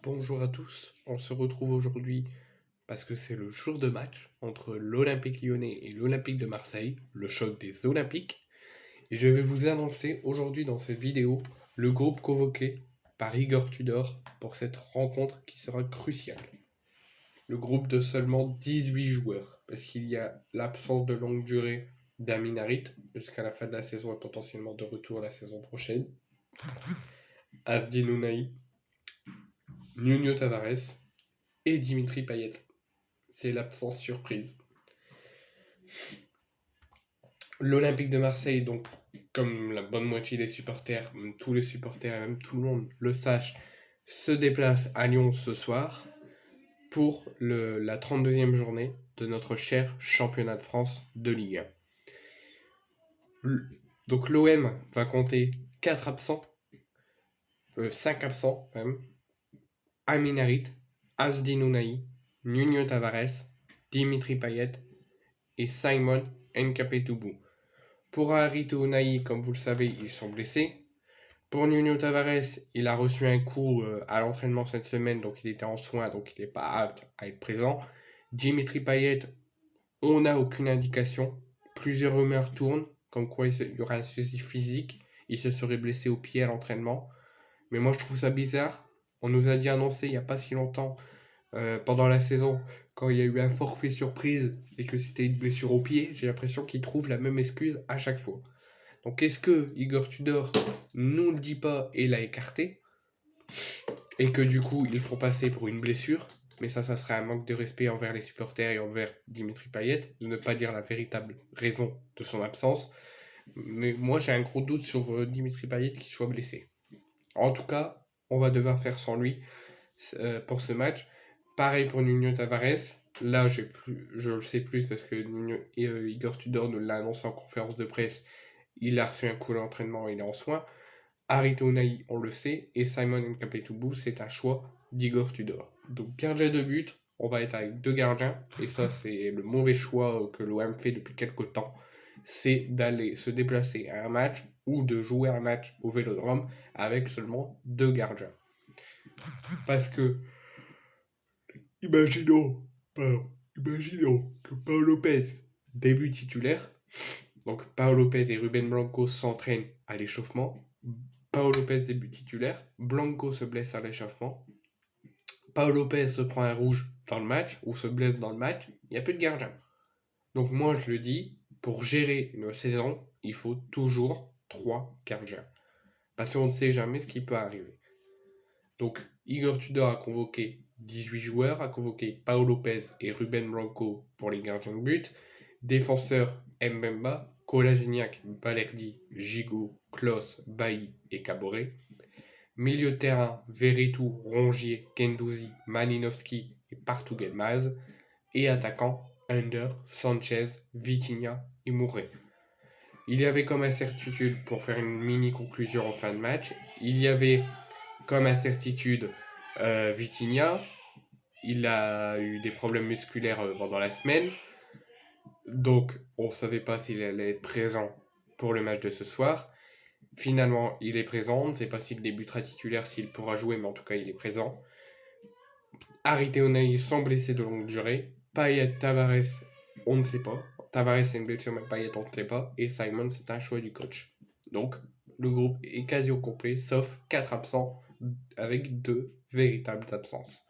Bonjour à tous, on se retrouve aujourd'hui parce que c'est le jour de match entre l'Olympique Lyonnais et l'Olympique de Marseille, le choc des Olympiques, et je vais vous annoncer aujourd'hui dans cette vidéo le groupe convoqué par Igor Tudor pour cette rencontre qui sera cruciale. Le groupe de seulement 18 joueurs, parce qu'il y a l'absence de longue durée d'Amin Harit jusqu'à la fin de la saison et potentiellement de retour la saison prochaine, Azdin Ounahi, Nuno Tavares et Dimitri Payet. C'est l'absence surprise. L'Olympique de Marseille, donc, comme la bonne moitié des supporters, même tous les supporters et même tout le monde le sache, se déplace à Lyon ce soir pour la 32e journée de notre cher championnat de France de Ligue 1. Donc l'OM va compter 4 absents, 5 absents même. Amin Harit, Azdin Ounahi, Nuno Tavares, Dimitri Payet et Simon Nkapetoubou. Pour Harit et Ounahi, comme vous le savez, ils sont blessés. Pour Nuno Tavares, il a reçu un coup à l'entraînement cette semaine, donc il était en soins, donc il n'est pas apte à être présent. Dimitri Payet, on n'a aucune indication. Plusieurs rumeurs tournent, comme quoi il y aura un souci physique. Il se serait blessé au pied à l'entraînement. Mais moi, je trouve ça bizarre. On nous a dit annoncé il n'y a pas si longtemps, pendant la saison, quand il y a eu un forfait surprise et que c'était une blessure au pied. J'ai l'impression qu'il trouve la même excuse à chaque fois. Donc est-ce que Igor Tudor nous le dit pas et l'a écarté et que du coup ils font passer pour une blessure, mais ça serait un manque de respect envers les supporters et envers Dimitri Payet de ne pas dire la véritable raison de son absence. Mais moi j'ai un gros doute sur Dimitri Payet qui soit blessé. En tout cas, on va devoir faire sans lui pour ce match. Pareil pour Nuno Tavares. Là, je le sais plus parce que Igor Tudor nous l'a annoncé en conférence de presse. Il a reçu un coup d'entraînement, il est en soins. Harit Ounahi, on le sait. Et Simon Nkapetoubou, c'est un choix d'Igor Tudor. Donc, gardien de but, on va être avec deux gardiens. Et ça, c'est le mauvais choix que l'OM fait depuis quelques temps. C'est d'aller se déplacer à un match ou de jouer un match au Vélodrome avec seulement deux gardiens. Parce que, imaginons que Pau Lopez début titulaire. Donc Pau Lopez et Ruben Blanco s'entraînent à l'échauffement. Pau Lopez début titulaire. Blanco se blesse à l'échauffement. Pau Lopez se prend un rouge dans le match ou se blesse dans le match. Il n'y a plus de gardien. Donc moi je le dis, pour gérer une saison, il faut toujours 3 gardiens. Parce qu'on ne sait jamais ce qui peut arriver. Donc Igor Tudor a convoqué 18 joueurs, a convoqué Pau Lopez et Ruben Blanco pour les gardiens de but. Défenseurs Mbemba, Kolasinac, Balerdi, Gigot, Klos, Bailly et Caboret. Milieu de terrain, Veretout, Rongier, Guendouzi, Malinowski et Portugal-Maz. Et attaquant, Under, Sanchez, Vitinha et Mouret. Il y avait comme incertitude, pour faire une mini conclusion en fin de match, il y avait comme incertitude Vitinha. Il a eu des problèmes musculaires pendant la semaine. Donc, on ne savait pas s'il allait être présent pour le match de ce soir. Finalement, il est présent. On ne sait pas s'il débutera titulaire, s'il pourra jouer, mais en tout cas, il est présent. Harit et Ounahi sont blessés de longue durée. Payet, Tavares, on ne sait pas. Tavares, c'est une blessure, mais Payet, on ne sait pas. Et Simon, c'est un choix du coach. Donc, le groupe est quasi au complet, sauf 4 absents, avec 2 véritables absences.